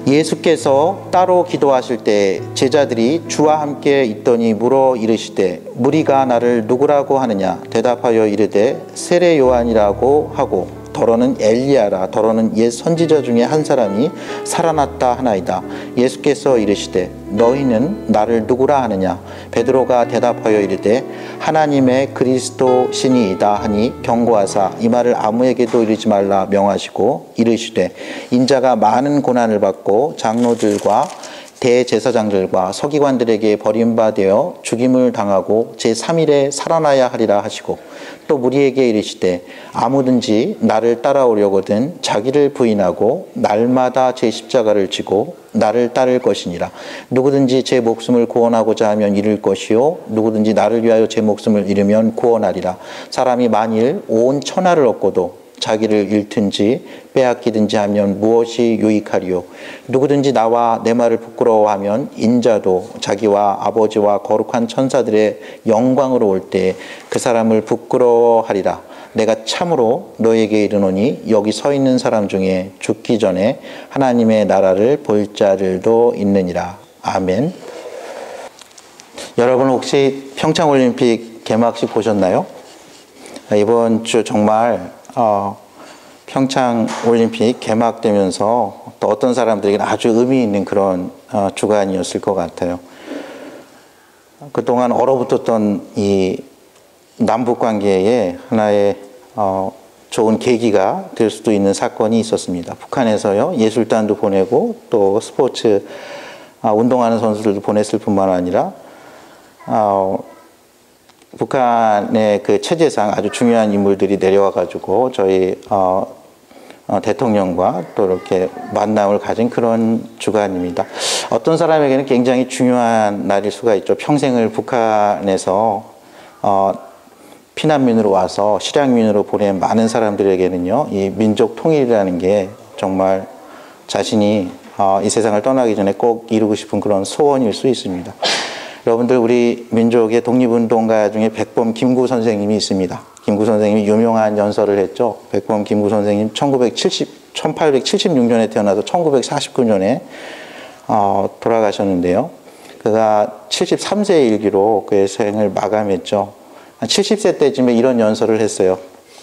예수께서 따로 기도하실 때 제자들이 주와 함께 있더니 물어 이르시되 무리가 나를 누구라고 하느냐 대답하여 이르되 세례 요한이라고 하고 더러는 엘리야라 더러는 옛 선지자 중에 한 사람이 살아났다 하나이다. 예수께서 이르시되 너희는 나를 누구라 하느냐 베드로가 대답하여 이르되 하나님의 그리스도 신이이다 하니 경고하사 이 말을 아무에게도 이르지 말라 명하시고 이르시되 인자가 많은 고난을 받고 장로들과 대제사장들과 서기관들에게 버림받아 죽임을 당하고 제3일에 살아나야 하리라 하시고 또 무리에게 이르시되 아무든지 나를 따라오려거든 자기를 부인하고 날마다 제 십자가를 지고 나를 따를 것이니라. 누구든지 제 목숨을 구원하고자 하면 잃을 것이요 누구든지 나를 위하여 제 목숨을 잃으면 구원하리라. 사람이 만일 온 천하를 얻고도 자기를 잃든지 빼앗기든지 하면 무엇이 유익하리요. 누구든지 나와 내 말을 부끄러워하면 인자도 자기와 아버지와 거룩한 천사들의 영광으로 올 때 그 사람을 부끄러워하리라. 내가 참으로 너에게 이르노니 여기 서 있는 사람 중에 죽기 전에 하나님의 나라를 볼 자들도 있느니라. 아멘. 여러분 혹시 평창올림픽 개막식 보셨나요? 이번 주 정말 평창올림픽 개막되면서 또 어떤 사람들에게는 아주 의미 있는 그런 주간이었을 것 같아요. 그동안 얼어붙었던 이 남북관계에 하나의 좋은 계기가 될 수도 있는 사건이 있었습니다. 북한에서요 예술단도 보내고 또 스포츠 운동하는 선수들도 보냈을 뿐만 아니라 북한의 그 체제상 아주 중요한 인물들이 내려와 가지고 저희 대통령과 또 이렇게 만남을 가진 그런 주간입니다. 어떤 사람에게는 굉장히 중요한 날일 수가 있죠. 평생을 북한에서 피난민으로 와서 실향민으로 보낸 많은 사람들에게는요, 이 민족 통일이라는 게 정말 자신이 이 세상을 떠나기 전에 꼭 이루고 싶은 그런 소원일 수 있습니다. 여러분들 우리 민족의 독립운동가 중에 백범 김구 선생님이 있습니다. 김구 선생님이 유명한 연설을 했죠. 백범 김구 선생님 1876년에 태어나서 1949년에 돌아가셨는데요. 그가 73세의 일기로 그의 생을 마감했죠. 70세 때쯤에 이런 연설을 했어요.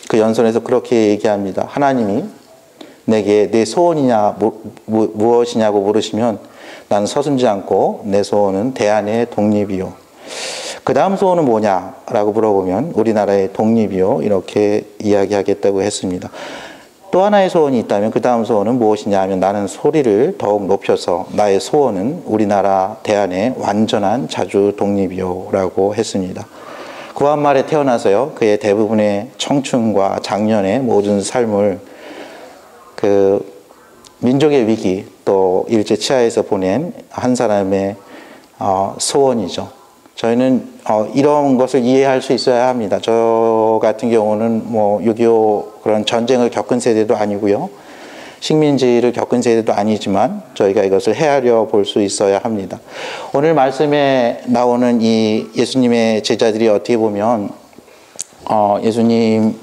그 연설에서 그렇게 얘기합니다. 하나님이 내게 내 소원이냐 무엇이냐고 물으시면 나는 서슴지 않고 내 소원은 대한의 독립이요. 그 다음 소원은 뭐냐라고 물어보면 우리나라의 독립이요. 이렇게 이야기하겠다고 했습니다. 또 하나의 소원이 있다면 그 다음 소원은 무엇이냐 하면 나는 소리를 더욱 높여서 나의 소원은 우리나라 대한의 완전한 자주 독립이요. 라고 했습니다. 구한말에 태어나서요. 그의 대부분의 청춘과 장년의 모든 삶을 그 민족의 위기 또 일제 치하에서 보낸 한 사람의 소원이죠. 저희는 이런 것을 이해할 수 있어야 합니다. 저 같은 경우는 뭐 6.25 그런 전쟁을 겪은 세대도 아니고요. 식민지를 겪은 세대도 아니지만 저희가 이것을 헤아려 볼 수 있어야 합니다. 오늘 말씀에 나오는 이 예수님의 제자들이 어떻게 보면 예수님께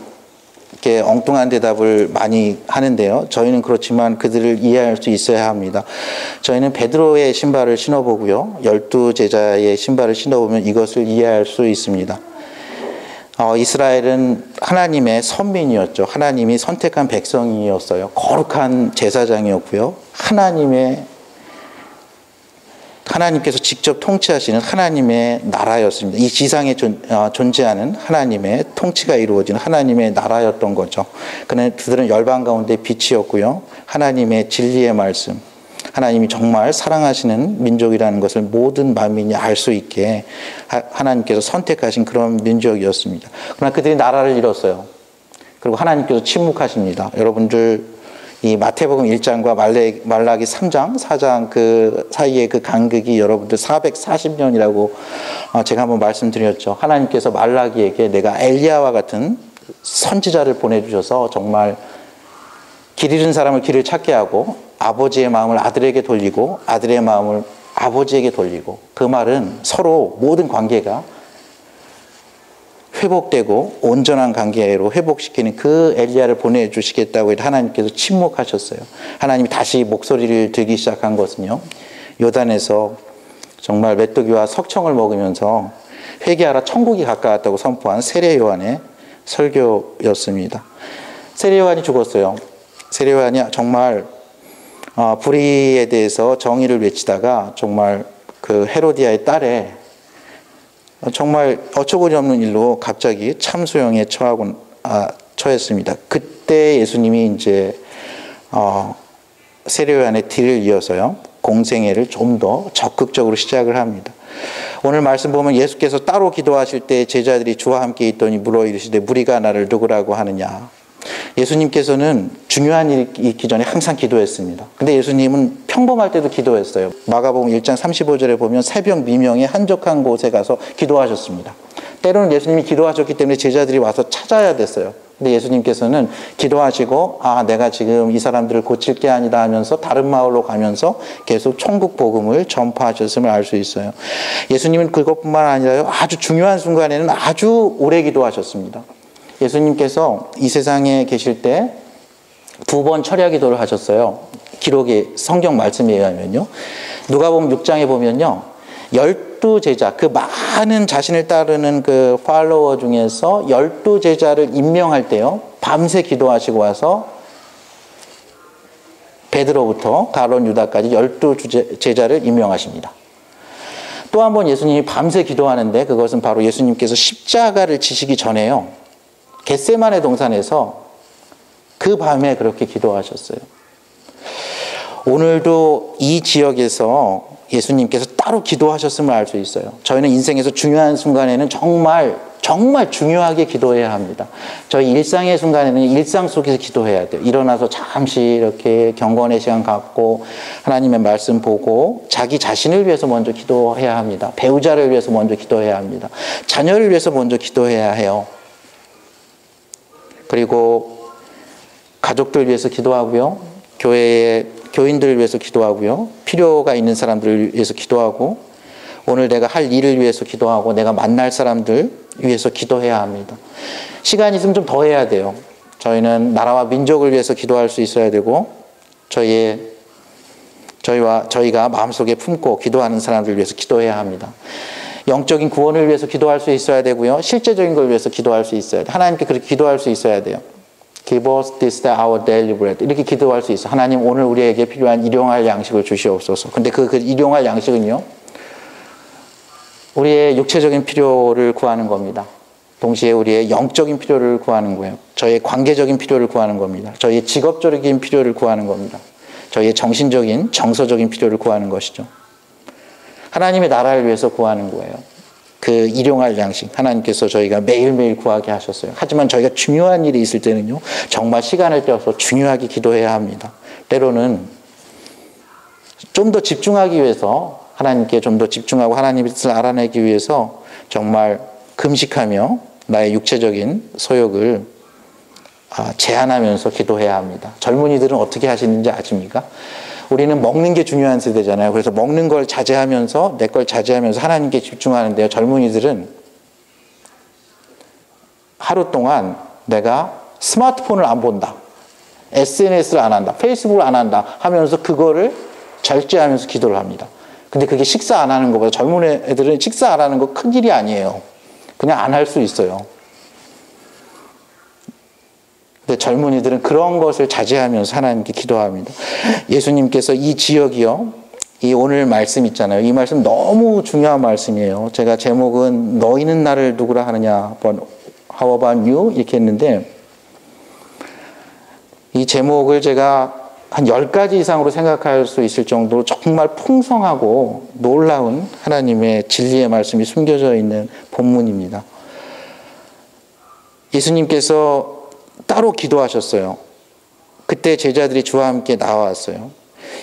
엉뚱한 대답을 많이 하는데요. 저희는 그렇지만 그들을 이해할 수 있어야 합니다. 저희는 베드로의 신발을 신어보고요. 12제자의 신발을 신어보면 이것을 이해할 수 있습니다. 이스라엘은 하나님의 선민이었죠. 하나님이 선택한 백성이었어요. 거룩한 제사장이었고요. 하나님께서 직접 통치하시는 하나님의 나라였습니다. 이 지상에 존재하는 하나님의 통치가 이루어지는 하나님의 나라였던 거죠. 그들은 열방 가운데 빛이었고요. 하나님의 진리의 말씀, 하나님이 정말 사랑하시는 민족이라는 것을 모든 만민이 알 수 있게 하나님께서 선택하신 그런 민족이었습니다. 그러나 그들이 나라를 잃었어요. 그리고 하나님께서 침묵하십니다. 여러분들 이 마태복음 1장과 말라기 3장, 4장 그 사이의 그 간극이 여러분들 440년이라고 제가 한번 말씀드렸죠. 하나님께서 말라기에게 내가 엘리야와 같은 선지자를 보내주셔서 정말 길 잃은 사람을 길을 찾게 하고 아버지의 마음을 아들에게 돌리고 아들의 마음을 아버지에게 돌리고 그 말은 서로 모든 관계가 회복되고 온전한 관계로 회복시키는 그 엘리야를 보내주시겠다고 하나님께서 침묵하셨어요. 하나님이 다시 목소리를 들기 시작한 것은요, 요단에서 정말 메뚜기와 석청을 먹으면서 회개하라 천국이 가까웠다고 선포한 세례 요한의 설교였습니다. 세례 요한이 죽었어요. 세례 요한이 정말 불의에 대해서 정의를 외치다가 정말 그 헤로디아의 딸에 정말 어처구니 없는 일로 갑자기 참수형에 처했습니다. 그때 예수님이 이제 세례 요한의 뒤를 이어서요, 공생애를 좀 더 적극적으로 시작을 합니다. 오늘 말씀 보면 예수께서 따로 기도하실 때 제자들이 주와 함께 있더니 물어 이르시되 무리가 나를 누구라고 하느냐. 예수님께서는 중요한 일이 있기 전에 항상 기도했습니다. 근데 예수님은 평범할 때도 기도했어요. 마가복음 1장 35절에 보면 새벽 미명에 한적한 곳에 가서 기도하셨습니다. 때로는 예수님이 기도하셨기 때문에 제자들이 와서 찾아야 됐어요. 근데 예수님께서는 기도하시고 내가 지금 이 사람들을 고칠 게 아니다 하면서 다른 마을로 가면서 계속 천국 복음을 전파하셨음을 알 수 있어요. 예수님은 그것뿐만 아니라요, 아주 중요한 순간에는 아주 오래 기도하셨습니다. 예수님께서 이 세상에 계실 때 2번 철야 기도를 하셨어요. 기록의 성경 말씀에 의하면요. 누가복음 6장에 보면요, 12제자, 그 많은 자신을 따르는 그 팔로워 중에서 12제자를 임명할 때요, 밤새 기도하시고 와서 베드로부터 가룟 유다까지 12제자를 임명하십니다. 또 한 번 예수님이 밤새 기도하는데 그것은 바로 예수님께서 십자가를 지시기 전에요, 겟세마네 동산에서 그 밤에 그렇게 기도하셨어요. 오늘도 이 지역에서 예수님께서 따로 기도하셨음을 알 수 있어요. 저희는 인생에서 중요한 순간에는 정말 중요하게 기도해야 합니다. 저희 일상의 순간에는 일상 속에서 기도해야 돼요. 일어나서 잠시 이렇게 경건의 시간 갖고 하나님의 말씀 보고 자기 자신을 위해서 먼저 기도해야 합니다. 배우자를 위해서 먼저 기도해야 합니다. 자녀를 위해서 먼저 기도해야 해요. 그리고 가족들 위해서 기도하고요, 교회의 교인들을 위해서 기도하고요, 필요가 있는 사람들을 위해서 기도하고, 오늘 내가 할 일을 위해서 기도하고, 내가 만날 사람들 위해서 기도해야 합니다. 시간이 있으면 좀 더 해야 돼요. 저희는 나라와 민족을 위해서 기도할 수 있어야 되고, 저희가 마음속에 품고 기도하는 사람들을 위해서 기도해야 합니다. 영적인 구원을 위해서 기도할 수 있어야 되고요, 실제적인 걸 위해서 기도할 수 있어야 돼요. 하나님께 그렇게 기도할 수 있어야 돼요. Give us this day our daily bread. 이렇게 기도할 수 있어. 하나님, 오늘 우리에게 필요한 일용할 양식을 주시옵소서. 근데 그 일용할 양식은요, 우리의 육체적인 필요를 구하는 겁니다. 동시에 우리의 영적인 필요를 구하는 거예요. 저희의 관계적인 필요를 구하는 겁니다. 저희의 직업적인 필요를 구하는 겁니다. 저희의 정신적인, 정서적인 필요를 구하는 것이죠. 하나님의 나라를 위해서 구하는 거예요. 그 일용할 양식, 하나님께서 저희가 매일매일 구하게 하셨어요. 하지만 저희가 중요한 일이 있을 때는요, 정말 시간을 떼어서 중요하게 기도해야 합니다. 때로는 좀 더 집중하기 위해서, 하나님께 좀 더 집중하고 하나님의 뜻을 알아내기 위해서 정말 금식하며 나의 육체적인 소욕을 제한하면서 기도해야 합니다. 젊은이들은 어떻게 하시는지 아십니까? 우리는 먹는 게 중요한 세대잖아요. 그래서 먹는 걸 자제하면서, 내 걸 자제하면서 하나님께 집중하는데요, 젊은이들은 하루 동안 내가 스마트폰을 안 본다, SNS를 안 한다, 페이스북을 안 한다 하면서 그거를 절제하면서 기도를 합니다. 근데 그게 식사 안 하는 것보다, 젊은 애들은 식사 안 하는 거 큰 일이 아니에요. 그냥 안 할 수 있어요. 근데 젊은이들은 그런 것을 자제하면서 하나님께 기도합니다. 예수님께서 이 지역이요, 이 오늘 말씀 있잖아요. 이 말씀 너무 중요한 말씀이에요. 제가 제목은 너희는 나를 누구라 하느냐, How about you? 이렇게 했는데, 이 제목을 제가 한 10가지 이상으로 생각할 수 있을 정도로 정말 풍성하고 놀라운 하나님의 진리의 말씀이 숨겨져 있는 본문입니다. 예수님께서 따로 기도하셨어요. 그때 제자들이 주와 함께 나왔어요.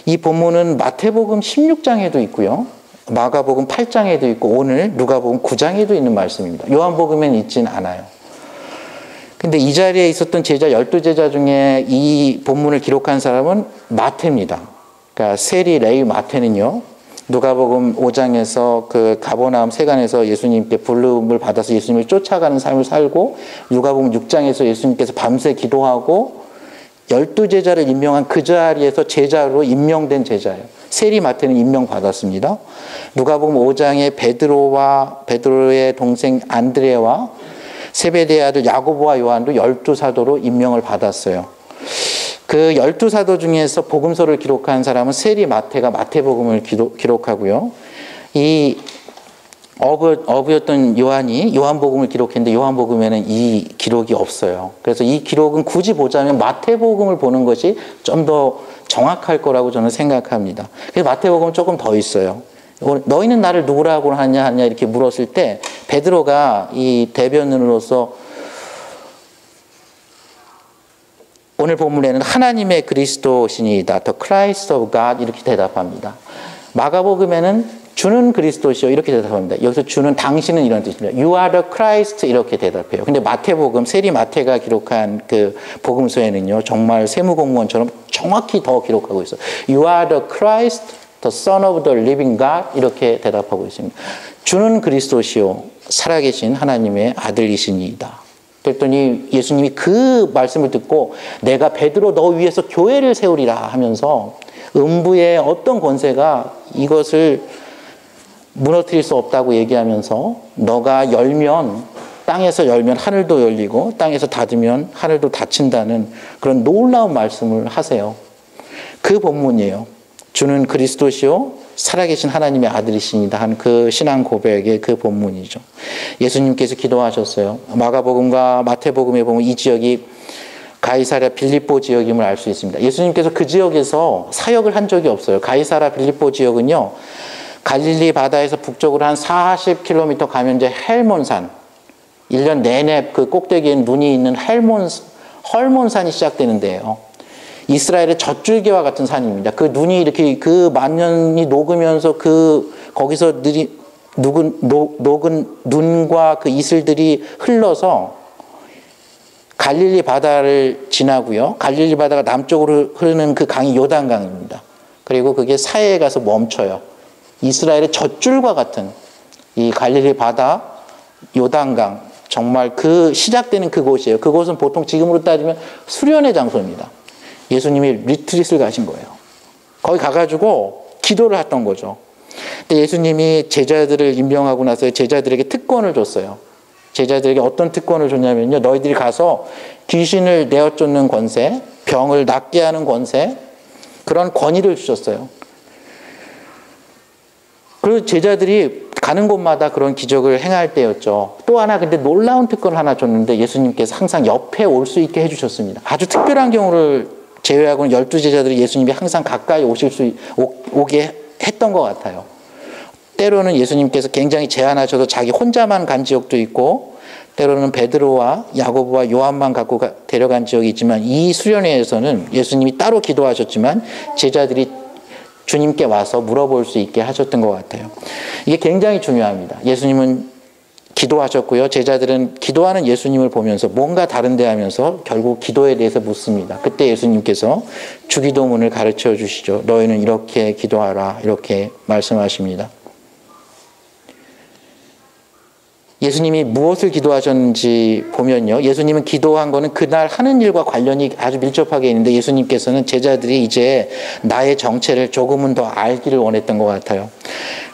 이 본문은 마태복음 16장에도 있고요, 마가복음 8장에도 있고, 오늘 누가복음 9장에도 있는 말씀입니다. 요한복음에는 있진 않아요. 근데 이 자리에 있었던 제자 12제자 중에 이 본문을 기록한 사람은 마태입니다. 그러니까 세리, 레위, 마태는요, 누가복음 5장에서 그 가버나움 세관에서 예수님께 부름을 받아서 예수님을 쫓아가는 삶을 살고, 누가복음 6장에서 예수님께서 밤새 기도하고 12제자를 임명한 그 자리에서 제자로 임명된 제자예요. 세리마태는 임명받았습니다. 누가복음 5장에 베드로의 동생 안드레와 세베대의 아들 야고보와 요한도 12사도로 임명을 받았어요. 그 12사도 중에서 복음서를 기록한 사람은 세리마태가 마태복음을 기록하고요. 이 어부였던 요한이 요한복음을 기록했는데 요한복음에는 이 기록이 없어요. 그래서 이 기록은 굳이 보자면 마태복음을 보는 것이 좀 더 정확할 거라고 저는 생각합니다. 그래서 마태복음은 조금 더 있어요. 너희는 나를 누구라고 하냐 이렇게 물었을 때 베드로가 이 대변인으로서 오늘 본문에는 하나님의 그리스도시니이다. The Christ of God 이렇게 대답합니다. 마가복음에는 주는 그리스도시요 이렇게 대답합니다. 여기서 주는 당신은 이런 뜻입니다. You are the Christ 이렇게 대답해요. 근데 마태복음 세리 마태가 기록한 그 복음서에는요 정말 세무공무원처럼 정확히 더 기록하고 있어요. You are the Christ, the Son of the Living God 이렇게 대답하고 있습니다. 주는 그리스도시요 살아계신 하나님의 아들이시니이다. 그랬더니 예수님이 그 말씀을 듣고 내가 베드로 너 위에서 교회를 세우리라 하면서 음부의 어떤 권세가 이것을 무너뜨릴 수 없다고 얘기하면서 너가 열면 땅에서 열면 하늘도 열리고 땅에서 닫으면 하늘도 닫힌다는 그런 놀라운 말씀을 하세요. 그 본문이에요. 주는 그리스도시요 살아계신 하나님의 아들이시니다 한 그 신앙 고백의 그 본문이죠. 예수님께서 기도하셨어요. 마가복음과 마태복음에 보면 이 지역이 가이사랴 빌립보 지역임을 알 수 있습니다. 예수님께서 그 지역에서 사역을 한 적이 없어요. 가이사랴 빌립보 지역은요 갈릴리 바다에서 북쪽으로 한 40km 가면 이제 헬몬산, 1년 내내 그 꼭대기에 눈이 있는 헐몬산이 시작되는 데예요. 이스라엘의 젖줄기와 같은 산입니다. 그 눈이 이렇게 그 만년이 녹으면서 거기서 녹은 눈과 그 이슬들이 흘러서 갈릴리 바다를 지나고요. 갈릴리 바다가 남쪽으로 흐르는 그 강이 요단강입니다. 그리고 그게 사해에 가서 멈춰요. 이스라엘의 젖줄과 같은 이 갈릴리 바다, 요단강, 정말 그 시작되는 그곳이에요. 그곳은 보통 지금으로 따지면 수련의 장소입니다. 예수님이 리트릿을 가신 거예요. 거기 가가지고 기도를 했던 거죠. 근데 예수님이 제자들을 임명하고 나서 제자들에게 특권을 줬어요. 제자들에게 어떤 특권을 줬냐면요. 너희들이 가서 귀신을 내어쫓는 권세, 병을 낫게 하는 권세, 그런 권위를 주셨어요. 그리고 제자들이 가는 곳마다 그런 기적을 행할 때였죠. 또 하나 근데 놀라운 특권을 하나 줬는데 예수님께서 항상 옆에 올 수 있게 해주셨습니다. 아주 특별한 경우를 제외하고는 12제자들이 예수님이 항상 가까이 오게 했던 것 같아요. 때로는 예수님께서 굉장히 제한하셔서 자기 혼자만 간 지역도 있고 때로는 베드로와 야고보와 요한만 갖고 데려간 지역이 있지만 이 수련회에서는 예수님이 따로 기도하셨지만 제자들이 주님께 와서 물어볼 수 있게 하셨던 것 같아요. 이게 굉장히 중요합니다. 예수님은 기도하셨고요. 제자들은 기도하는 예수님을 보면서 뭔가 다른데 하면서 결국 기도에 대해서 묻습니다. 그때 예수님께서 주기도문을 가르쳐 주시죠. 너희는 이렇게 기도하라 이렇게 말씀하십니다. 예수님이 무엇을 기도하셨는지 보면요. 예수님은 기도한 거는 그날 하는 일과 관련이 아주 밀접하게 있는데 예수님께서는 제자들이 이제 나의 정체를 조금은 더 알기를 원했던 것 같아요.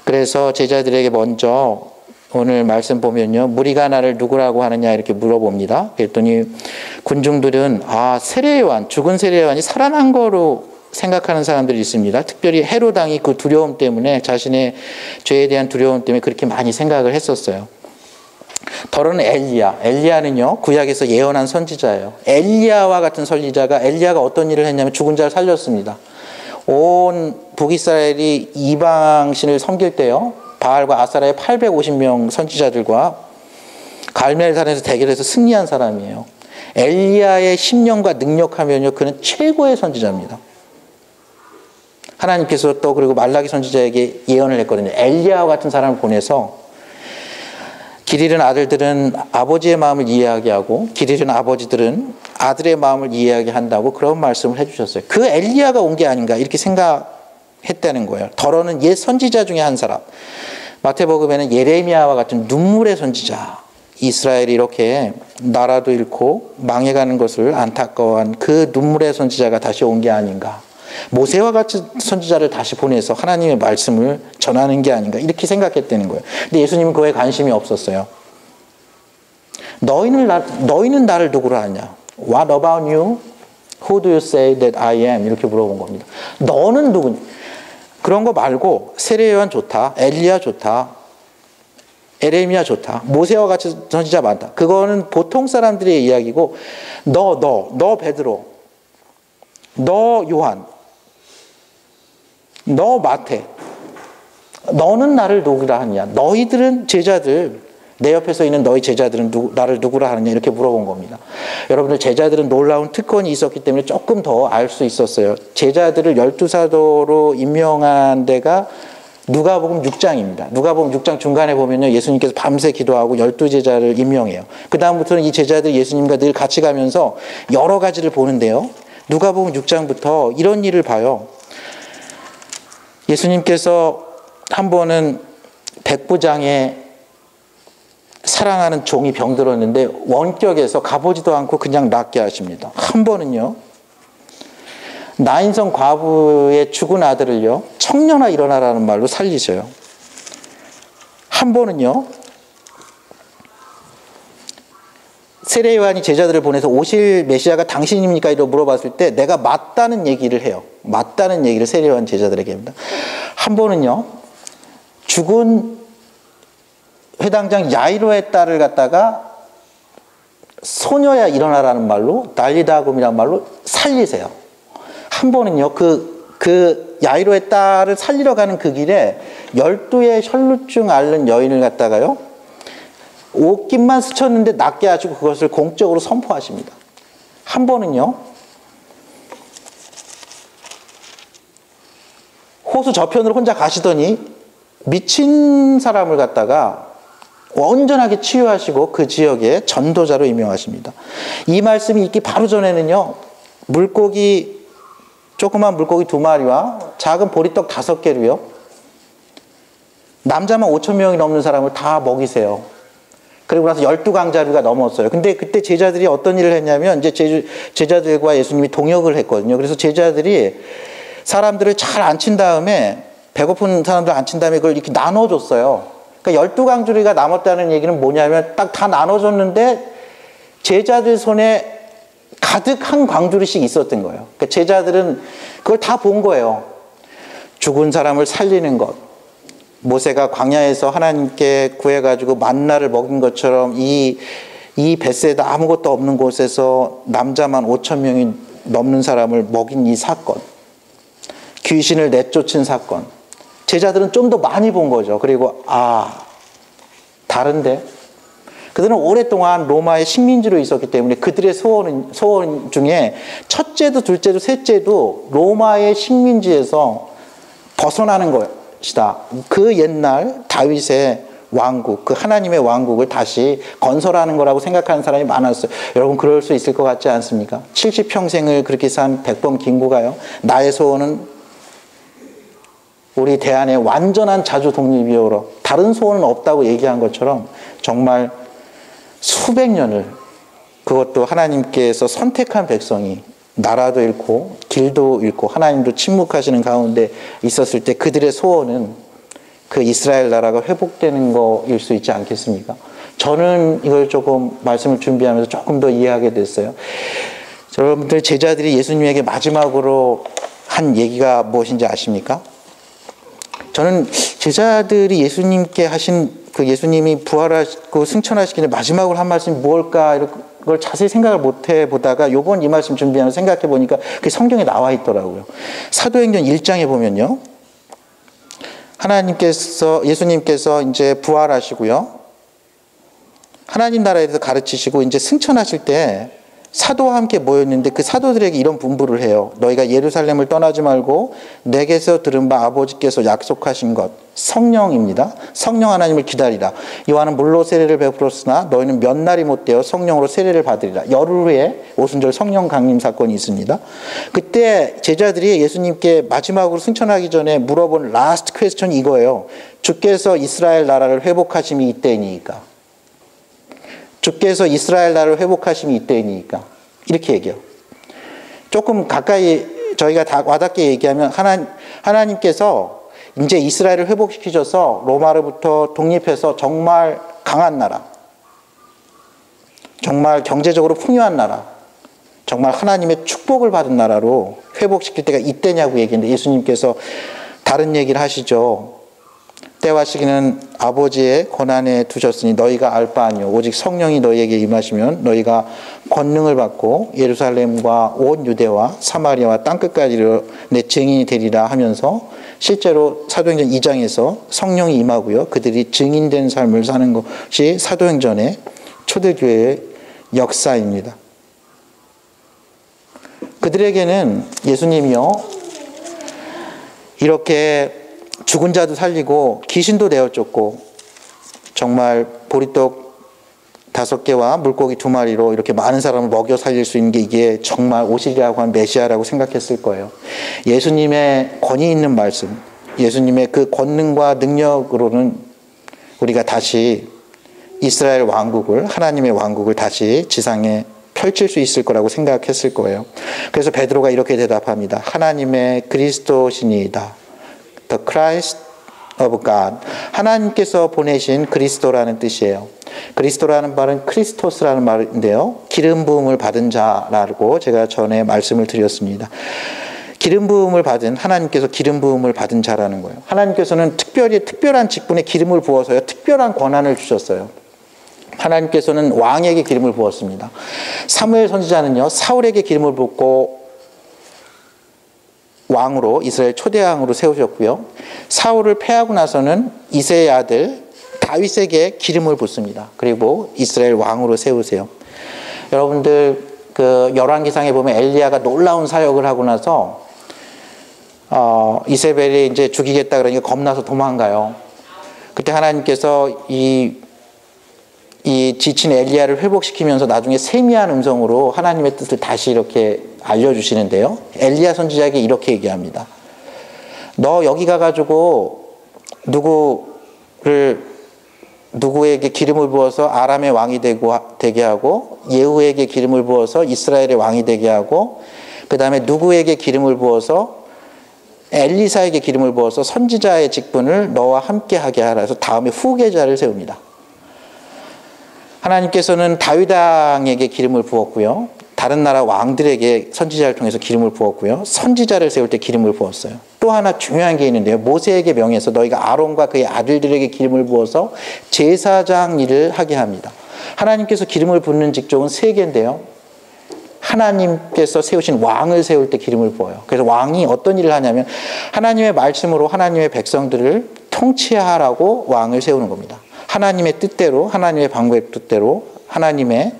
그래서 제자들에게 먼저 오늘 말씀 보면요. 무리가 나를 누구라고 하느냐 이렇게 물어봅니다. 그랬더니 군중들은 세례 요한, 죽은 세례 요한이 살아난 거로 생각하는 사람들이 있습니다. 특별히 헤롯 왕이 그 두려움 때문에 자신의 죄에 대한 두려움 때문에 그렇게 많이 생각을 했었어요. 더러는 엘리야는요 구약에서 예언한 선지자예요. 엘리야와 같은 선지자가 엘리야가 어떤 일을 했냐면 죽은 자를 살렸습니다. 온 북이스라엘이 이방신을 섬길 때요 바알과 아사라의 850명 선지자들과 갈멜산에서 대결해서 승리한 사람이에요. 엘리야의 심령과 능력하면요 그는 최고의 선지자입니다. 하나님께서 또 그리고 말라기 선지자에게 예언을 했거든요. 엘리야와 같은 사람을 보내서 길 잃은 아들들은 아버지의 마음을 이해하게 하고 길 잃은 아버지들은 아들의 마음을 이해하게 한다고 그런 말씀을 해주셨어요. 그 엘리야가 온 게 아닌가 이렇게 생각을 했다는 거예요. 더러는 옛 선지자 중에 한 사람. 마태복음에는 예레미야와 같은 눈물의 선지자, 이스라엘이 이렇게 나라도 잃고 망해가는 것을 안타까워한 그 눈물의 선지자가 다시 온 게 아닌가. 모세와 같은 선지자를 다시 보내서 하나님의 말씀을 전하는 게 아닌가 이렇게 생각했다는 거예요. 근데 예수님은 그거에 관심이 없었어요. 너희는 나를 누구로 하냐? What about you? Who do you say that I am? 이렇게 물어본 겁니다. 너는 누구냐? 그런 거 말고 세례 요한 좋다, 엘리야 좋다, 에레미야 좋다, 모세와 같이 선지자 많다. 그거는 보통 사람들의 이야기고 너 베드로, 너 요한, 너 마태, 너는 나를 누구라 하느냐? 너희들은 제자들, 내 옆에서 있는 너희 제자들은 나를 누구라 하느냐? 이렇게 물어본 겁니다. 여러분들 제자들은 놀라운 특권이 있었기 때문에 조금 더 알 수 있었어요. 제자들을 12사도로 임명한 데가 누가복음 6장입니다. 누가복음 6장 중간에 보면요, 예수님께서 밤새 기도하고 12제자를 임명해요. 그 다음부터는 이 제자들이 예수님과 늘 같이 가면서 여러 가지를 보는데요. 누가복음 6장부터 이런 일을 봐요. 예수님께서 한 번은 백부장의 사랑하는 종이 병들었는데 원격에서 가보지도 않고 그냥 낫게 하십니다. 한 번은요, 나인성 과부의 죽은 아들을요, 청년아 일어나라는 말로 살리셔요. 한 번은요, 세례 요한이 제자들을 보내서 오실 메시아가 당신입니까? 이라고 물어봤을 때 내가 맞다는 얘기를 해요. 맞다는 얘기를 세례 요한 제자들에게 합니다. 한 번은요, 죽은 회당장 야이로의 딸을 갖다가 소녀야 일어나라는 말로, 달리다금이라는 말로 살리세요. 한 번은요, 그 야이로의 딸을 살리러 가는 그 길에 12의 혈루증 앓는 여인을 갖다가요, 옷깃만 스쳤는데 낫게 하시고 그것을 공적으로 선포하십니다. 한 번은요, 호수 저편으로 혼자 가시더니 미친 사람을 갖다가 온전하게 치유하시고 그 지역에 전도자로 임명하십니다. 이 말씀이 있기 바로 전에는요, 조그만 물고기 2마리와 작은 보리떡 5개로요, 남자만 5,000명이 넘는 사람을 다 먹이세요. 그리고 나서 12강자류가 넘었어요. 근데 그때 제자들이 어떤 일을 했냐면, 이제 제자들과 예수님이 동역을 했거든요. 그래서 제자들이 사람들을 잘 앉힌 다음에, 배고픈 사람들 앉힌 다음에 그걸 이렇게 나눠줬어요. 그러니까 12강주리가 남았다는 얘기는 뭐냐면, 딱 다 나눠줬는데 제자들 손에 가득 한 광주리씩 있었던 거예요. 그러니까 제자들은 그걸 다 본 거예요. 죽은 사람을 살리는 것, 모세가 광야에서 하나님께 구해가지고 만나를 먹인 것처럼 이 벳세다 아무것도 없는 곳에서 남자만 5,000명이 넘는 사람을 먹인 이 사건, 귀신을 내쫓은 사건, 제자들은 좀 더 많이 본 거죠. 그리고 다른데? 그들은 오랫동안 로마의 식민지로 있었기 때문에 그들의 소원 중에 첫째도 둘째도 셋째도 로마의 식민지에서 벗어나는 것이다. 그 옛날 다윗의 왕국, 그 하나님의 왕국을 다시 건설하는 거라고 생각하는 사람이 많았어요. 여러분 그럴 수 있을 것 같지 않습니까? 70평생을 그렇게 산 백범 김구가요, 나의 소원은 우리 대한의 완전한 자주 독립이요, 다른 소원은 없다고 얘기한 것처럼 정말 수백 년을, 그것도 하나님께서 선택한 백성이 나라도 잃고 길도 잃고 하나님도 침묵하시는 가운데 있었을 때 그들의 소원은 그 이스라엘 나라가 회복되는 거일 수 있지 않겠습니까? 저는 이걸 조금 말씀을 준비하면서 조금 더 이해하게 됐어요. 여러분들, 제자들이 예수님에게 마지막으로 한 얘기가 무엇인지 아십니까? 저는 제자들이 예수님께 하신, 그 예수님이 부활하시고 승천하시기 전에 마지막으로 한 말씀이 무엇일까, 이걸 자세히 생각을 못 해보다가 요번 이 말씀 준비하면서 생각해 보니까 그게 성경에 나와 있더라고요. 사도행전 1장에 보면요, 예수님께서 이제 부활하시고요, 하나님 나라에 대해서 가르치시고 이제 승천하실 때 사도와 함께 모였는데 그 사도들에게 이런 분부를 해요. 너희가 예루살렘을 떠나지 말고 내게서 들은 바 아버지께서 약속하신 것, 성령입니다. 성령 하나님을 기다리라. 요한은 물로 세례를 베풀었으나 너희는 몇 날이 못되어 성령으로 세례를 받으리라. 열흘 후에 오순절 성령 강림 사건이 있습니다. 그때 제자들이 예수님께 마지막으로 승천하기 전에 물어본 라스트 퀘스천이 이거예요. 주께서 이스라엘 나라를 회복하심이 이때이니까. 주께서 이스라엘 나라를 회복하심이 이때이니까. 이렇게 얘기해요. 조금 가까이 저희가 다 와닿게 얘기하면 하나님께서 이제 이스라엘을 회복시키셔서 로마로부터 독립해서 정말 강한 나라, 정말 경제적으로 풍요한 나라, 정말 하나님의 축복을 받은 나라로 회복시킬 때가 이때냐고 얘기했는데 예수님께서 다른 얘기를 하시죠. 때와 시기는 아버지의 권한에 두셨으니 너희가 알 바 아니요 오직 성령이 너희에게 임하시면 너희가 권능을 받고 예루살렘과 온 유대와 사마리아와 땅끝까지 내 증인이 되리라 하면서 실제로 사도행전 2장에서 성령이 임하고요. 그들이 증인된 삶을 사는 것이 사도행전의 초대교회의 역사입니다. 그들에게는 예수님이요 이렇게 죽은 자도 살리고 귀신도 내어쫓고 정말 보리떡 5개와 물고기 2마리로 이렇게 많은 사람을 먹여 살릴 수 있는 게 이게 정말 오시리라고 한 메시아라고 생각했을 거예요. 예수님의 권위 있는 말씀, 예수님의 그 권능과 능력으로는 우리가 다시 이스라엘 왕국을, 하나님의 왕국을 다시 지상에 펼칠 수 있을 거라고 생각했을 거예요. 그래서 베드로가 이렇게 대답합니다. 하나님의 그리스도시니이다. The Christ of God. 하나님께서 보내신 그리스도라는 뜻이에요. 그리스도라는 말은 크리스토스라는 말인데요. 기름 부음을 받은 자라고 제가 전에 말씀을 드렸습니다. 기름 부음을 받은, 하나님께서 기름 부음을 받은 자라는 거예요. 하나님께서는 특별한 직분에 기름을 부어서요. 특별한 권한을 주셨어요. 하나님께서는 왕에게 기름을 부었습니다. 사무엘 선지자는요. 사울에게 기름을 붓고 왕으로 이스라엘 초대왕으로 세우셨고요. 사울을 패하고 나서는 이새의 아들 다윗에게 기름을 붓습니다. 그리고 이스라엘 왕으로 세우세요. 여러분들 그 열왕기상에 보면 엘리야가 놀라운 사역을 하고 나서 이세벨이 이제 죽이겠다 그러니까 겁나서 도망가요. 그때 하나님께서 이 지친 엘리야를 회복시키면서 나중에 세미한 음성으로 하나님의 뜻을 다시 이렇게 알려주시는데요. 엘리야 선지자에게 이렇게 얘기합니다. 너 여기 가가지고 누구에게 기름을 부어서 아람의 왕이 되게 하고 예후에게 기름을 부어서 이스라엘의 왕이 되게 하고 그 다음에 누구에게 기름을 부어서 엘리사에게 기름을 부어서 선지자의 직분을 너와 함께 하게 하라 해서 다음에 후계자를 세웁니다. 하나님께서는 다윗 왕에게 기름을 부었고요. 다른 나라 왕들에게 선지자를 통해서 기름을 부었고요. 선지자를 세울 때 기름을 부었어요. 또 하나 중요한 게 있는데요. 모세에게 명해서 너희가 아론과 그의 아들들에게 기름을 부어서 제사장 일을 하게 합니다. 하나님께서 기름을 붓는 직종은 3개인데요. 하나님께서 세우신 왕을 세울 때 기름을 부어요. 그래서 왕이 어떤 일을 하냐면 하나님의 말씀으로 하나님의 백성들을 통치하라고 왕을 세우는 겁니다. 하나님의 뜻대로, 하나님의 방법의 뜻대로 하나님의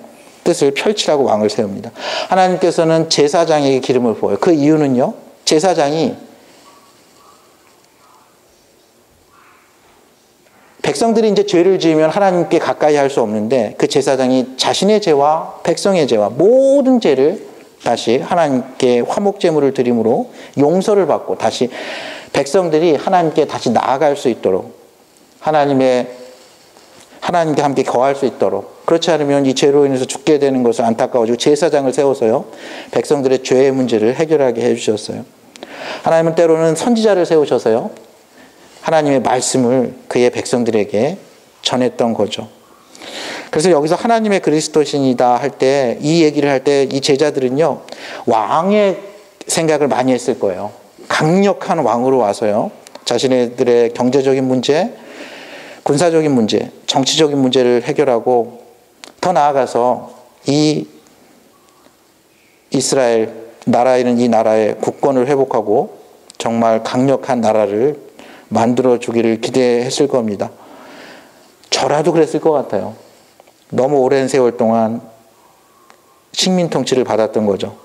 뜻을 펼치라고 왕을 세웁니다. 하나님께서는 제사장에게 기름을 부어요. 그 이유는요. 제사장이 백성들이 이제 죄를 지으면 하나님께 가까이 할 수 없는데 그 제사장이 자신의 죄와 백성의 죄와 모든 죄를 다시 하나님께 화목제물을 드림으로 용서를 받고 다시 백성들이 하나님께 다시 나아갈 수 있도록 하나님께 함께 거할 수 있도록 그렇지 않으면 이 죄로 인해서 죽게 되는 것을 안타까워지고 제사장을 세워서요. 백성들의 죄의 문제를 해결하게 해주셨어요. 하나님은 때로는 선지자를 세우셔서요. 하나님의 말씀을 그의 백성들에게 전했던 거죠. 그래서 여기서 하나님의 그리스도신이다 할 때 이 얘기를 할 때 이 제자들은요. 왕의 생각을 많이 했을 거예요. 강력한 왕으로 와서요. 자신들의 경제적인 문제, 군사적인 문제, 정치적인 문제를 해결하고 더 나아가서 이 이스라엘 나라에는 이 나라의 국권을 회복하고 정말 강력한 나라를 만들어 주기를 기대했을 겁니다. 저라도 그랬을 것 같아요. 너무 오랜 세월 동안 식민 통치를 받았던 거죠.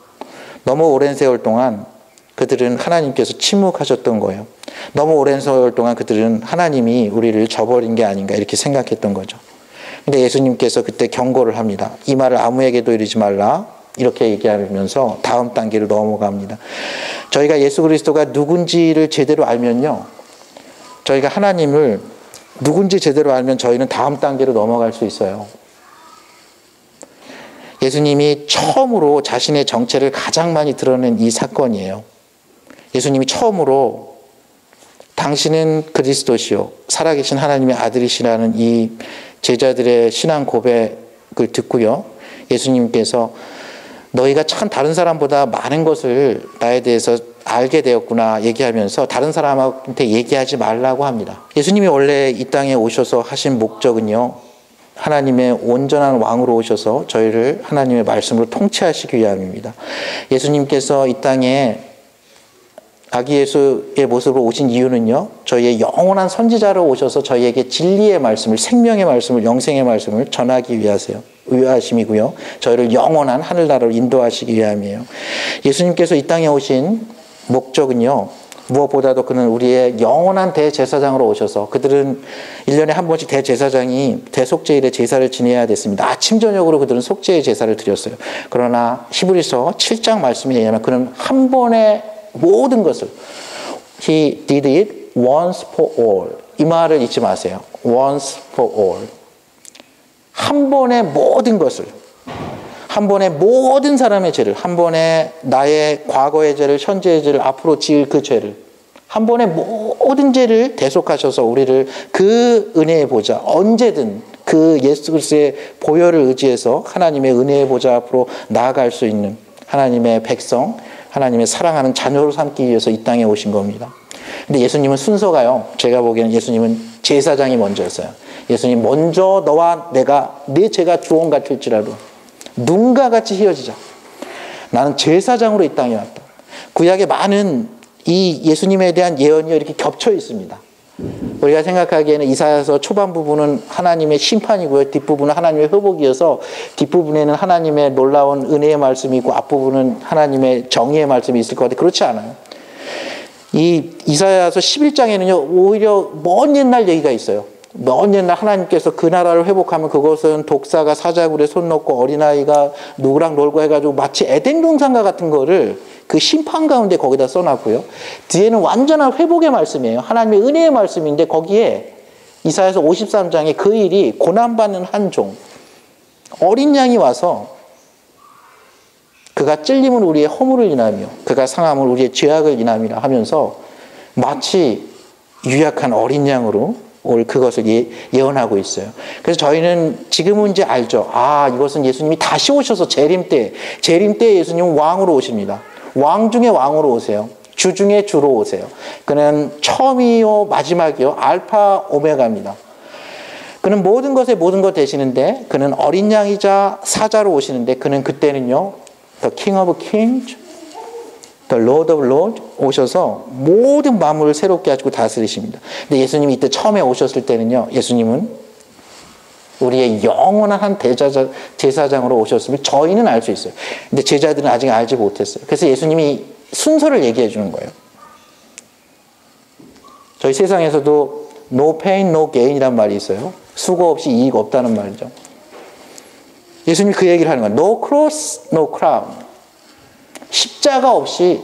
너무 오랜 세월 동안 그들은 하나님께서 침묵하셨던 거예요. 너무 오랜 세월 동안 그들은 하나님이 우리를 저버린 게 아닌가 이렇게 생각했던 거죠. 근데 예수님께서 그때 경고를 합니다. 이 말을 아무에게도 이르지 말라. 이렇게 얘기하면서 다음 단계로 넘어갑니다. 저희가 예수 그리스도가 누군지를 제대로 알면요. 저희가 하나님을 누군지 제대로 알면 저희는 다음 단계로 넘어갈 수 있어요. 예수님이 처음으로 자신의 정체를 가장 많이 드러낸 이 사건이에요. 예수님이 처음으로 당신은 그리스도시요 살아계신 하나님의 아들이시라는 이 제자들의 신앙 고백을 듣고요. 예수님께서 너희가 참 다른 사람보다 많은 것을 나에 대해서 알게 되었구나 얘기하면서 다른 사람한테 얘기하지 말라고 합니다. 예수님이 원래 이 땅에 오셔서 하신 목적은요. 하나님의 온전한 왕으로 오셔서 저희를 하나님의 말씀으로 통치하시기 위함입니다. 예수님께서 이 땅에 아기 예수의 모습으로 오신 이유는요. 저희의 영원한 선지자로 오셔서 저희에게 진리의 말씀을, 생명의 말씀을, 영생의 말씀을 전하기 위하심이고요. 저희를 영원한 하늘나라로 인도하시기 위함이에요. 예수님께서 이 땅에 오신 목적은요. 무엇보다도 그는 우리의 영원한 대제사장으로 오셔서 그들은 1년에 한 번씩 대제사장이 대속죄일에 제사를 지내야 됐습니다. 아침 저녁으로 그들은 속죄의 제사를 드렸어요. 그러나 히브리서 7장 말씀에 의하면 그는 한 번에 모든 것을 He did it once for all. 이 말을 잊지 마세요. Once for all. 한 번에 모든 것을, 한 번에 모든 사람의 죄를, 한 번에 나의 과거의 죄를, 현재의 죄를, 앞으로 지을 그 죄를, 한 번에 모든 죄를 대속하셔서 우리를 그 은혜의 보좌, 언제든 그 예수 그리스도의 보혈을 의지해서 하나님의 은혜의 보좌 앞으로 나아갈 수 있는 하나님의 백성, 하나님의 사랑하는 자녀로 삼기 위해서 이 땅에 오신 겁니다. 근데 예수님은 순서가요. 제가 보기에는 예수님은 제사장이 먼저였어요. 예수님 먼저 너와 내가 내 죄가 주홍 같을지라도 눈과 같이 휘어지자. 나는 제사장으로 이 땅에 왔다. 구약에 많은 이 예수님에 대한 예언이 이렇게 겹쳐 있습니다. 우리가 생각하기에는 이사야서 초반 부분은 하나님의 심판이고요. 뒷부분은 하나님의 회복이어서 뒷부분에는 하나님의 놀라운 은혜의 말씀이 있고 앞부분은 하나님의 정의의 말씀이 있을 것 같아요. 그렇지 않아요. 이 이사야서 11장에는요. 오히려 먼 옛날 얘기가 있어요. 먼 옛날 하나님께서 그 나라를 회복하면 그것은 독사가 사자굴에 손 넣고 어린아이가 누구랑 놀고 해가지고 마치 에덴 동산과 같은 거를 그 심판 가운데 거기다 써놨고요. 뒤에는 완전한 회복의 말씀이에요. 하나님의 은혜의 말씀인데 거기에 이사야서 53장에 그 일이 고난받는 한 종, 어린 양이 와서 그가 찔림은 우리의 허물을 인하며 그가 상함은 우리의 죄악을 인함이라 하면서 마치 유약한 어린 양으로 올 그것을 예언하고 있어요. 그래서 저희는 지금은 이제 알죠. 아, 이것은 예수님이 다시 오셔서 재림 때 예수님은 왕으로 오십니다. 왕 중에 왕으로 오세요. 주 중에 주로 오세요. 그는 처음이요 마지막이요 알파 오메가입니다. 그는 모든 것에 모든 것 되시는데 그는 어린 양이자 사자로 오시는데 그는 그때는요 The King of Kings, The Lord of Lords 오셔서 모든 만물을 새롭게 하시고 다스리십니다. 근데 예수님이 이때 처음에 오셨을 때는요 예수님은 우리의 영원한 한 제사장으로 오셨음을 저희는 알 수 있어요. 근데 제자들은 아직 알지 못했어요. 그래서 예수님이 순서를 얘기해 주는 거예요. 저희 세상에서도 no pain, no gain이란 말이 있어요. 수고 없이 이익 없다는 말이죠. 예수님이 그 얘기를 하는 거예요. No cross, no crown. 십자가 없이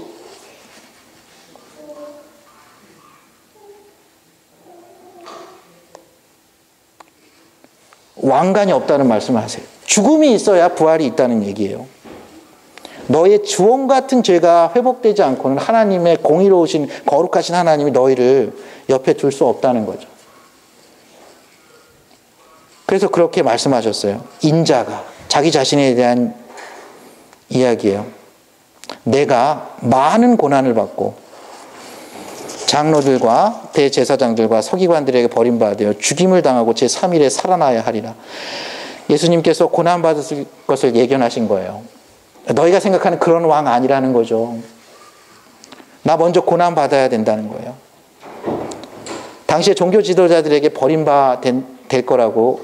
왕관이 없다는 말씀을 하세요. 죽음이 있어야 부활이 있다는 얘기예요. 너의 주홍 같은 죄가 회복되지 않고는 하나님의 공의로우신 거룩하신 하나님이 너희를 옆에 둘 수 없다는 거죠. 그래서 그렇게 말씀하셨어요. 인자가 자기 자신에 대한 이야기예요. 내가 많은 고난을 받고 장로들과 대제사장들과 서기관들에게 버림받아 죽임을 당하고 제3일에 살아나야 하리라. 예수님께서 고난받을 것을 예견하신 거예요. 너희가 생각하는 그런 왕 아니라는 거죠. 나 먼저 고난받아야 된다는 거예요. 당시에 종교 지도자들에게 버림받을 거라고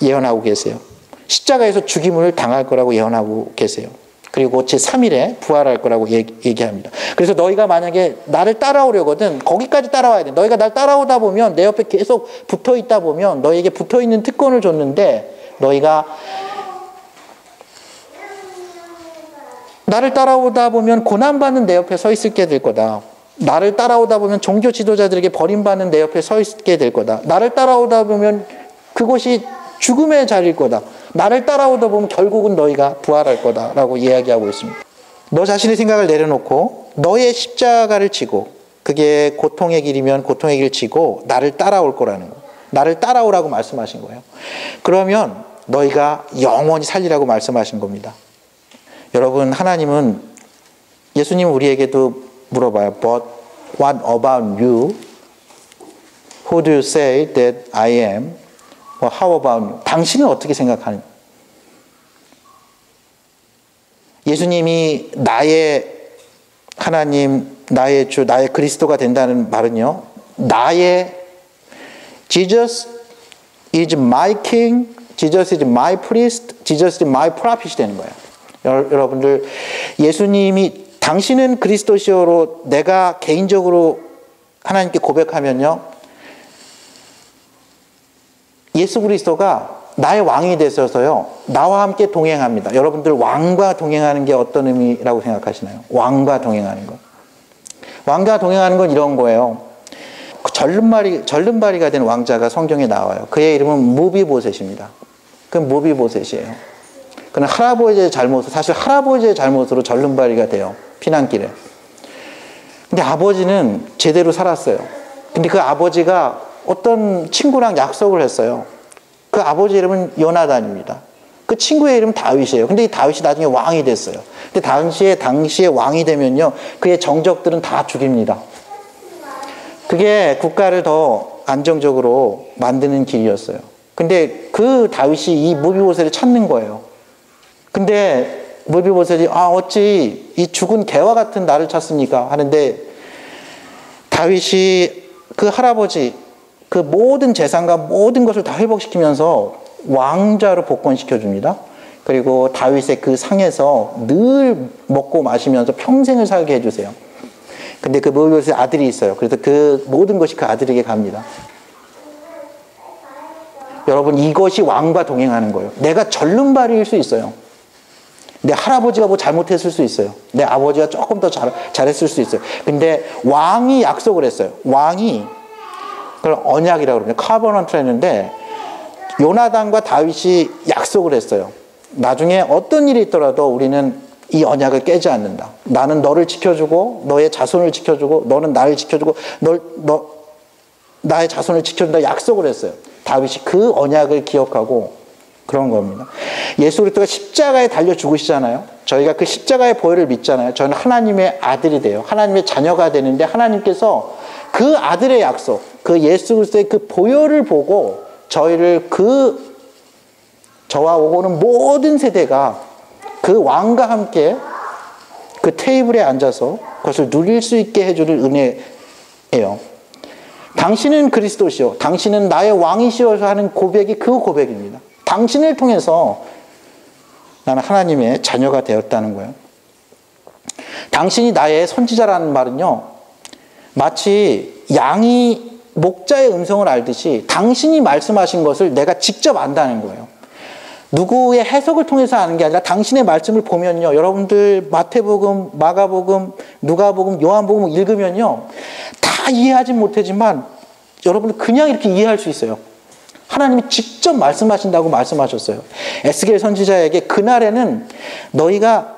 예언하고 계세요. 십자가에서 죽임을 당할 거라고 예언하고 계세요. 그리고 제3일에 부활할 거라고 얘기합니다. 그래서 너희가 만약에 나를 따라오려거든 거기까지 따라와야 돼. 너희가 날 따라오다 보면 내 옆에 계속 붙어 있다 보면 너희에게 붙어 있는 특권을 줬는데 너희가 나를 따라오다 보면 고난받는 내 옆에 서 있게 될 거다. 나를 따라오다 보면 종교 지도자들에게 버림받는 내 옆에 서 있게 될 거다. 나를 따라오다 보면 그곳이 죽음의 자리일 거다. 나를 따라오다 보면 결국은 너희가 부활할 거다라고 이야기하고 있습니다. 너 자신의 생각을 내려놓고 너의 십자가를 지고 그게 고통의 길이면 고통의 길을 지고 나를 따라올 거라는 거. 나를 따라오라고 말씀하신 거예요. 그러면 너희가 영원히 살리라고 말씀하신 겁니다. 여러분 하나님은 예수님은 우리에게도 물어봐요. But what about you? Who do you say that I am? How about you? 당신은 어떻게 생각하느냐? 예수님이 나의 하나님, 나의 주, 나의 그리스도가 된다는 말은요. 나의 Jesus is my king, Jesus is my priest, Jesus is my prophet이 되는 거예요. 여러분들 예수님이 당신은 그리스도시오로 내가 개인적으로 하나님께 고백하면요. 예수 그리스도가 나의 왕이 되셔서요. 나와 함께 동행합니다. 여러분들 왕과 동행하는 게 어떤 의미라고 생각하시나요? 왕과 동행하는 거. 왕과 동행하는 건 이런 거예요. 절름발이가 된 왕자가 성경에 나와요. 그의 이름은 무비보셋입니다. 그 무비보셋이에요. 그는 할아버지의 잘못으로, 사실 할아버지의 잘못으로 절름발이가 돼요. 피난길에. 근데 아버지는 제대로 살았어요. 근데 그 아버지가 어떤 친구랑 약속을 했어요. 그 아버지 이름은 요나단입니다. 그 친구의 이름은 다윗이에요. 근데 이 다윗이 나중에 왕이 됐어요. 근데 당시에 왕이 되면요. 그의 정적들은 다 죽입니다. 그게 국가를 더 안정적으로 만드는 길이었어요. 근데 그 다윗이 이 무비보셋을 찾는 거예요. 근데 무비보셋이 어찌 이 죽은 개와 같은 나를 찾습니까? 하는데 다윗이 그 할아버지 그 모든 재산과 모든 것을 다 회복시키면서 왕자로 복권시켜 줍니다. 그리고 다윗의 그 상에서 늘 먹고 마시면서 평생을 살게 해주세요. 근데 그 무비보셋의 아들이 있어요. 그래서 그 모든 것이 그 아들에게 갑니다. 여러분 이것이 왕과 동행하는 거예요. 내가 절름발이일 수 있어요. 내 할아버지가 뭐 잘못했을 수 있어요. 내 아버지가 조금 더 잘했을 수 있어요. 근데 왕이 약속을 했어요. 왕이 그걸 언약이라고 그러면 카버넌트를 했는데 요나단과 다윗이 약속을 했어요. 나중에 어떤 일이 있더라도 우리는 이 언약을 깨지 않는다. 나는 너를 지켜주고 너의 자손을 지켜주고 너는 나를 지켜주고 나의 자손을 지켜준다 약속을 했어요. 다윗이 그 언약을 기억하고 그런 겁니다. 예수 그리스도가 십자가에 달려 죽으시잖아요. 저희가 그 십자가의 보혈을 믿잖아요. 저는 하나님의 아들이 돼요. 하나님의 자녀가 되는데 하나님께서 그 아들의 약속, 그 예수 그리스도의 그 보혈을 보고 저희를 저와 오고는 모든 세대가 그 왕과 함께 그 테이블에 앉아서 그것을 누릴 수 있게 해주는 은혜예요. 당신은 그리스도시오. 당신은 나의 왕이시오서 하는 고백이 그 고백입니다. 당신을 통해서 나는 하나님의 자녀가 되었다는 거예요. 당신이 나의 선지자라는 말은요. 마치 양이 목자의 음성을 알듯이 당신이 말씀하신 것을 내가 직접 안다는 거예요. 누구의 해석을 통해서 아는 게 아니라 당신의 말씀을 보면요. 여러분들 마태복음, 마가복음, 누가복음, 요한복음 읽으면요. 다 이해하진 못하지만 여러분들 그냥 이렇게 이해할 수 있어요. 하나님이 직접 말씀하신다고 말씀하셨어요. 에스겔 선지자에게 그날에는 너희가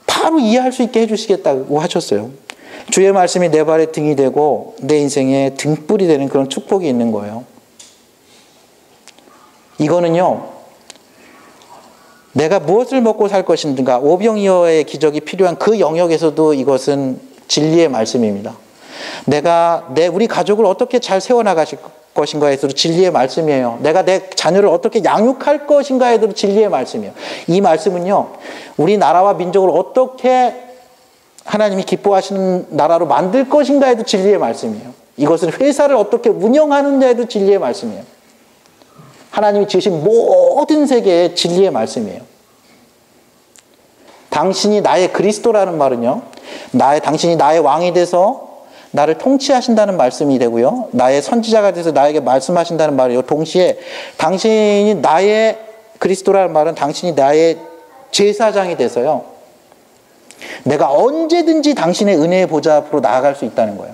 바로 이해할 수 있게 해주시겠다고 하셨어요. 주의 말씀이 내 발의 등이 되고 내 인생의 등불이 되는 그런 축복이 있는 거예요. 이거는요. 내가 무엇을 먹고 살 것인가 오병이어의 기적이 필요한 그 영역에서도 이것은 진리의 말씀입니다. 내가 우리 가족을 어떻게 잘 세워나가실 것인가에도 진리의 말씀이에요. 내가 내 자녀를 어떻게 양육할 것인가에도 진리의 말씀이에요. 이 말씀은요. 우리나라와 민족을 어떻게 하나님이 기뻐하시는 나라로 만들 것인가에도 진리의 말씀이에요. 이것은 회사를 어떻게 운영하느냐에도 진리의 말씀이에요. 하나님이 지으신 모든 세계의 진리의 말씀이에요. 당신이 나의 그리스도라는 말은요, 당신이 나의 왕이 돼서 나를 통치하신다는 말씀이 되고요, 나의 선지자가 돼서 나에게 말씀하신다는 말이에요. 동시에 당신이 나의 그리스도라는 말은 당신이 나의 제사장이 돼서요, 내가 언제든지 당신의 은혜의 보좌 앞으로 나아갈 수 있다는 거예요.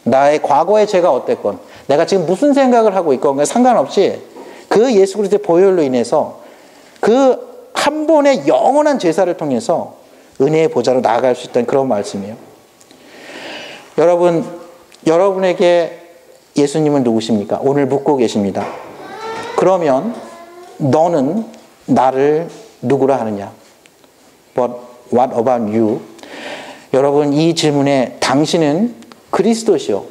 나의 과거의 죄가 어땠건, 내가 지금 무슨 생각을 하고 있건 상관없이 그 예수 그리스도의 보혈로 인해서 그 한 번의 영원한 제사를 통해서 은혜의 보좌로 나아갈 수 있다는 그런 말씀이에요. 여러분에게 예수님은 누구십니까? 오늘 묻고 계십니다. 그러면 너는 나를 누구라 하느냐? What about you? 여러분, 이 질문에 당신은 그리스도시요,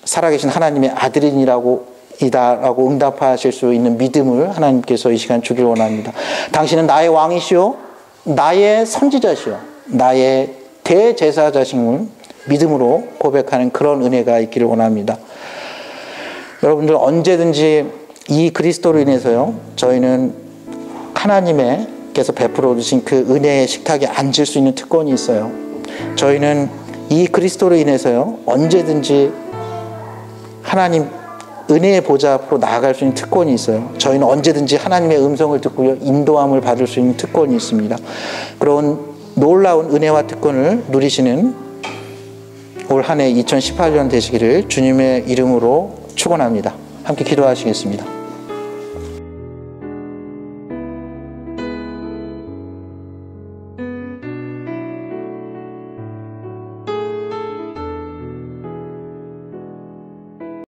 살아계신 하나님의 아들이라고 응답하실 수 있는 믿음을 하나님께서 이 시간 주길 원합니다. 당신은 나의 왕이시요, 나의 선지자시요, 나의 대제사자심을 믿음으로 고백하는 그런 은혜가 있기를 원합니다. 여러분들 언제든지 이 그리스도로 인해서요, 저희는 하나님께서 베풀어 주신 그 은혜의 식탁에 앉을 수 있는 특권이 있어요. 저희는 이 그리스도로 인해서요, 언제든지 하나님 은혜의 보좌 앞으로 나아갈 수 있는 특권이 있어요. 저희는 언제든지 하나님의 음성을 듣고요, 인도함을 받을 수 있는 특권이 있습니다. 그런 놀라운 은혜와 특권을 누리시는 올 한 해 2018년 되시기를 주님의 이름으로 축원합니다. 함께 기도하시겠습니다.